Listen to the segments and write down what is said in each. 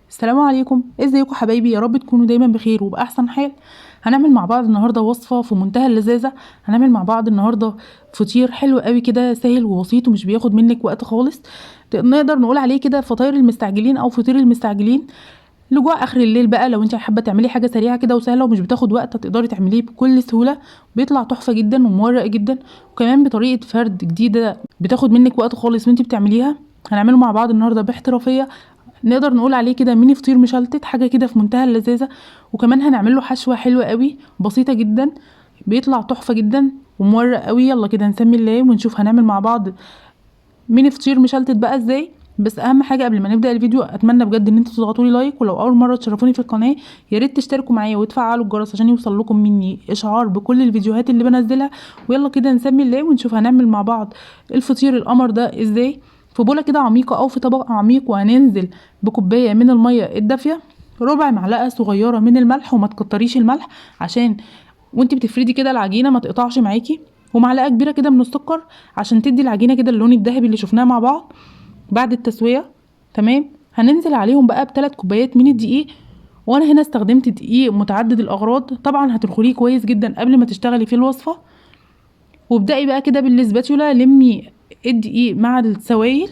السلام عليكم، ازيكم حبايبي؟ يا رب تكونوا دايما بخير وبأحسن حال. هنعمل مع بعض النهارده وصفة في منتهى اللذاذة. هنعمل مع بعض النهارده فطير حلو قوي كده، سهل وبسيط ومش بياخد منك وقت خالص. نقدر نقول عليه كده فطاير المستعجلين او فطير المستعجلين لجوع اخر الليل بقى. لو انت حابه تعملي حاجه سريعه كده وسهله ومش بتاخد وقت، تقدري تعمليه بكل سهوله. بيطلع تحفه جدا ومورق جدا، وكمان بطريقه فرد جديده بتاخد منك وقت خالص وانت بتعمليها. هنعمله مع بعض النهارده باحترافيه. نقدر نقول عليه كده ميني فطير مشلتت، حاجه كده في منتهى اللذاذه. وكمان هنعمل له حشوه حلوه قوي بسيطه جدا، بيطلع تحفه جدا ومورق قوي. يلا كده نسمي الله ونشوف هنعمل مع بعض ميني فطير مشلتت بقى ازاي. بس اهم حاجه قبل ما نبدا الفيديو، اتمنى بجد ان انتوا تضغطوا لي لايك، ولو اول مره تشرفوني في القناه يا ريت تشتركوا معايا وتفعلوا الجرس عشان يوصل لكم مني اشعار بكل الفيديوهات اللي بنزلها. ويلا كده نسمي الله ونشوف هنعمل مع بعض الفطير القمر ده ازاي. في بوله كده عميقه او في طبق عميق، وهننزل بكوبايه من الميه الدافيه، ربع معلقه صغيره من الملح، وما تكتريش الملح عشان وانتي بتفردي كده العجينه ما تقطعش معاكي، ومعلقه كبيره كده من السكر عشان تدي العجينه كده اللون الذهبي اللي شفناه مع بعض بعد التسويه. تمام. هننزل عليهم بقى ب3 كوبايات من الدقيق، وانا هنا استخدمت دقيق متعدد الاغراض. طبعا هتنخليه كويس جدا قبل ما تشتغلي في الوصفه. وابدأي بقى كده بالسباتيولا، لمي الدقيق مع السوائل،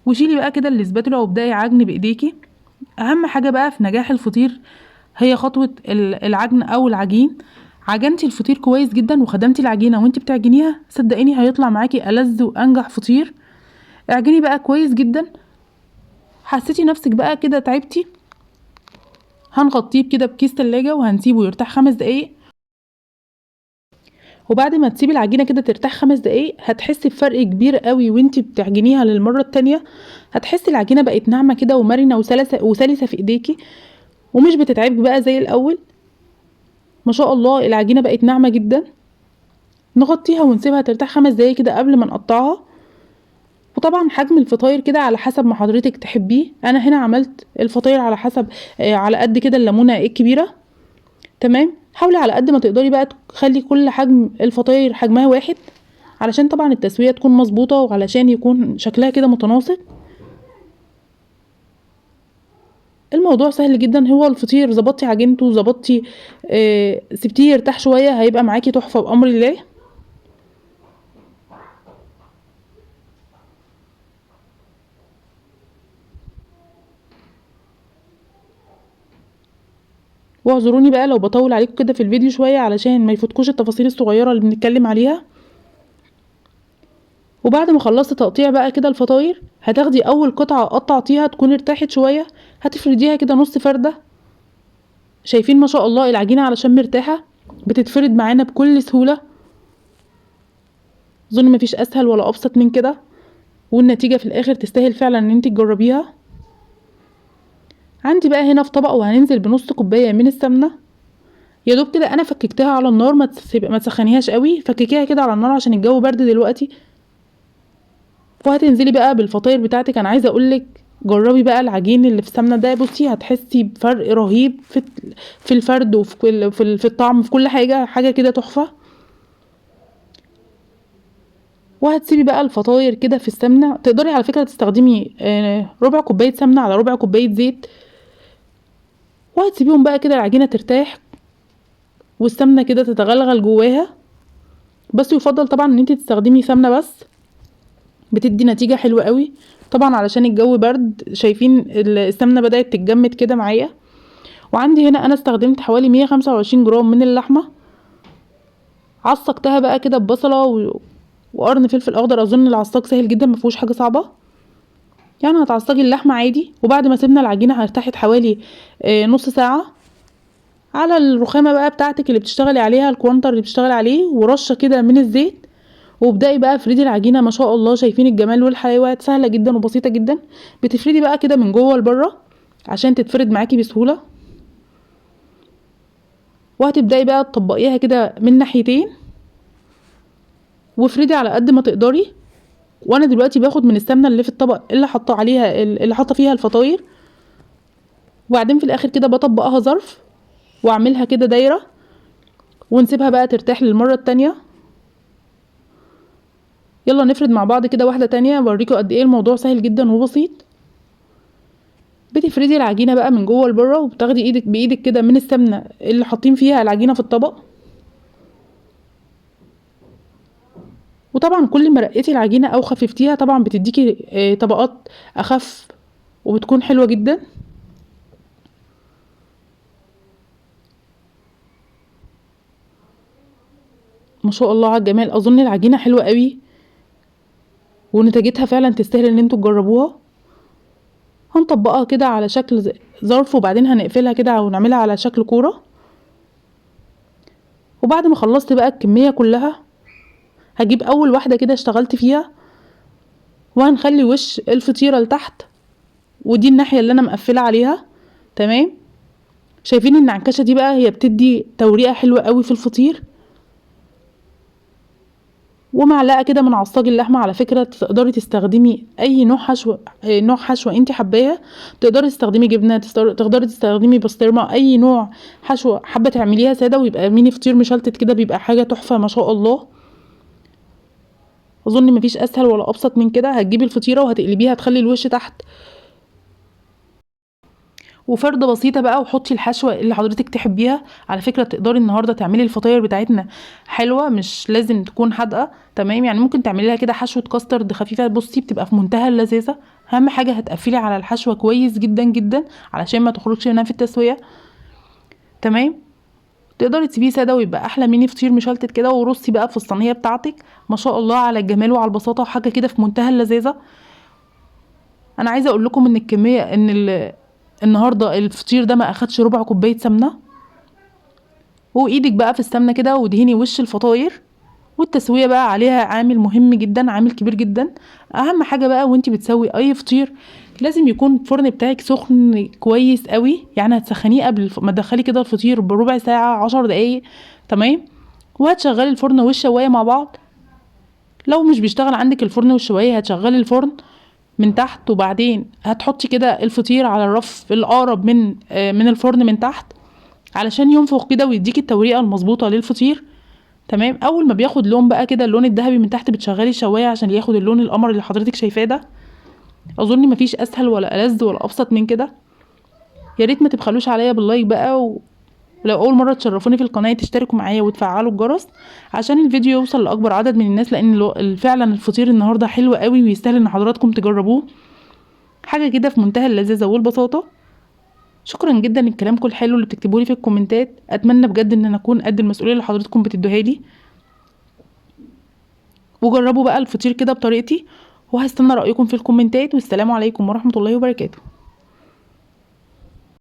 وشيلي بقى كده الاسباتولا وابدأي عجن بايديكي. اهم حاجه بقى في نجاح الفطير هي خطوه العجن او العجين. عجنتي الفطير كويس جدا وخدمتي العجينه وانت بتعجنيها، صدقيني هيطلع معاكي ألذ وانجح فطير. اعجني بقى كويس جدا. حسيتي نفسك بقى كده تعبتي، هنغطيه كده بكيس تلاجة وهنسيبه يرتاح 5 دقايق. وبعد ما تسيبي العجينه كده ترتاح 5 دقايق، هتحسي بفرق كبير قوي وانتي بتعجنيها للمره التانية. هتحسي العجينه بقت ناعمه كده ومرنه وسلسه في ايديكي، ومش بتتعبك بقى زي الاول. ما شاء الله العجينه بقت ناعمه جدا. نغطيها ونسيبها ترتاح 5 دقايق كده قبل ما نقطعها. وطبعا حجم الفطاير كده على حسب ما حضرتك تحبيه. انا هنا عملت الفطاير على حسب على قد كده الليمونه الكبيره. تمام. حاولي على قد ما تقدري بقى تخلي كل حجم الفطاير حجمها واحد، علشان طبعا التسويه تكون مظبوطه وعلشان يكون شكلها كده متناسق. الموضوع سهل جدا. هو الفطير ظبطتي عجينته، ظبطتي سبتيه يرتاح شويه، هيبقى معاكي تحفه بامر الله. واعذروني بقى لو بطول عليكم كده في الفيديو شويه، علشان ما يفوتكوش التفاصيل الصغيره اللي بنتكلم عليها. وبعد ما خلصت تقطيع بقى كده الفطاير، هتاخدي اول قطعه قطعتيها تكون ارتاحت شويه، هتفرديها كده نص فرده. شايفين ما شاء الله العجينه علشان مرتاحه بتتفرد معانا بكل سهوله. اظن مفيش اسهل ولا ابسط من كده، والنتيجه في الاخر تستاهل فعلا ان انت تجربيها. عندي بقى هنا في طبق، وهننزل بنص كوبايه من السمنه. يا دوب كده انا فككتها على النار، ما تسخنيهاش قوي، فككيها كده على النار عشان الجو برد دلوقتي. وهتنزلي بقى بالفطاير بتاعتك. انا عايزه اقولك جربي بقى العجين اللي في السمنه ده، بصي هتحسي بفرق رهيب في الفرد وفي في الطعم، في كل حاجه، حاجه كده تحفه. وهتسيبي بقى الفطاير كده في السمنه. تقدري على فكره تستخدمي ربع كوبايه سمنه على ربع كوبايه زيت. وهتسيبيهم بقى كده العجينه ترتاح والسمنه كده تتغلغل جواها. بس يفضل طبعا ان انت تستخدمي سمنه بس، بتدي نتيجه حلوه قوي. طبعا علشان الجو برد، شايفين السمنه بدات تتجمد كده معايا. وعندي هنا انا استخدمت حوالي 125 جرام من اللحمه. عصقتها بقى كده ببصله وقرن فلفل اخضر. اظن العصاق سهل جدا، مفيهوش حاجه صعبه. يعني هتعصقي اللحمه عادي. وبعد ما سيبنا العجينه ارتاحت حوالي نص ساعه، على الرخامه بقى بتاعتك اللي بتشتغلي عليها، الكوانتر اللي بتشتغلي عليه، ورشه كده من الزيت. وابدأي بقى افردي العجينه. ما شاء الله شايفين الجمال والحلاوه، سهله جدا وبسيطه جدا. بتفردي بقى كده من جوه لبره عشان تتفرد معاكي بسهوله. وهتبدأي بقى تطبقيها كده من ناحيتين، وافردي على قد ما تقدري. وانا دلوقتي باخد من السمنه اللي في الطبق اللي حاطه عليها اللي حاطه فيها الفطاير، وبعدين في الاخر كده بطبقها ظرف واعملها كده دايره، ونسيبها بقى ترتاح للمره التانية. يلا نفرد مع بعض كده واحده تانية، اوريكم قد ايه الموضوع سهل جدا وبسيط. بتفردي العجينه بقى من جوه لبره، وبتاخدي ايدك بايدك كده من السمنه اللي حاطين فيها العجينه في الطبق. وطبعا كل ما رقيتي العجينه او خففتيها طبعا بتديكي طبقات اخف وبتكون حلوه جدا. ما شاء الله على الجمال. اظن العجينه حلوه قوي ونتاجتها فعلا تستاهل ان انتوا تجربوها. هنطبقها كده على شكل ظرف، وبعدين هنقفلها كده ونعملها على شكل كوره. وبعد ما خلصت بقى الكميه كلها هجيب اول واحده كده اشتغلت فيها، وهنخلي وش الفطيره لتحت، ودي الناحيه اللي انا مقفله عليها. تمام. شايفين النعنكشه دي بقى هي بتدي توريقه حلوه قوي في الفطير. ومعلقه كده من عصاج اللحمه. على فكره تقدري تستخدمي اي نوع حشو، نوع حشوه انت حباه. تقدري تستخدمي جبنه، تقدري تستخدمي بسطرمه، اي نوع حشوه حابه تعمليها ساده ويبقى ميني فطير مشلتت كده، بيبقى حاجه تحفه ما شاء الله. اظن مفيش اسهل ولا ابسط من كده. هتجيبي الفطيره وهتقلبيها، تخلي الوش تحت وفردة بسيطة بقى، وحطي الحشوة اللي حضرتك تحبيها. على فكرة تقدري النهاردة تعملي الفطاير بتاعتنا حلوة، مش لازم تكون حادقة. تمام. يعني ممكن تعملي لها كده حشوة كاسترد خفيفة، بصي بتبقى في منتهى اللذاذة. اهم حاجة هتقفلي على الحشوة كويس جدا جدا علشان ما تخرجش منها في التسوية. تمام. تقدري تسيبيه ساده ويبقى احلى ميني فطير مشلتت كده، ورصي بقى في الصينيه بتاعتك. ما شاء الله على الجمال وعلى البساطه، وحاجه كده في منتهى اللذاذه. انا عايزه اقول لكم ان الكميه النهارده الفطير ده ما اخدش ربع كوبايه سمنه. وايدك بقى في السمنه كده ودهني وش الفطاير. والتسويه بقى عليها عامل مهم جدا، عامل كبير جدا. اهم حاجه بقى وانتي بتسوي اي فطير لازم يكون الفرن بتاعك سخن كويس قوي. يعني هتسخنيه قبل ما تدخلي كده الفطير بربع ساعه 10 دقايق. تمام. وهتشغلي الفرن والشوايه مع بعض. لو مش بيشتغل عندك الفرن والشوايه هتشغلي الفرن من تحت، وبعدين هتحطي كده الفطير على الرف الاقرب من الفرن من تحت علشان ينفخ كده ويديكي التوريقه المظبوطه للفطير. تمام. اول ما بياخد لون بقى كده، اللون الذهبي من تحت، بتشغلي الشوايه عشان ياخد اللون القمر اللي حضرتك شايفاه ده. اظن مفيش اسهل ولا ألذ ولا ابسط من كده. يا ريت ما تبخلوش عليا باللايك بقى، ولو اول مره تشرفوني في القناه تشتركوا معايا وتفعلوا الجرس عشان الفيديو يوصل لاكبر عدد من الناس، لان فعلا الفطير النهارده حلو قوي ويستاهل ان حضراتكم تجربوه. حاجه كده في منتهى اللذاذه والبساطه. شكرا جدا لكلامكم الحلو اللي بتكتبولي في الكومنتات. اتمنى بجد ان انا اكون قد المسؤوليه اللي حضراتكم بتدوها لي. وجربوا بقى الفطير كده بطريقتي، وهستنى رايكم في الكومنتات. والسلام عليكم ورحمه الله وبركاته.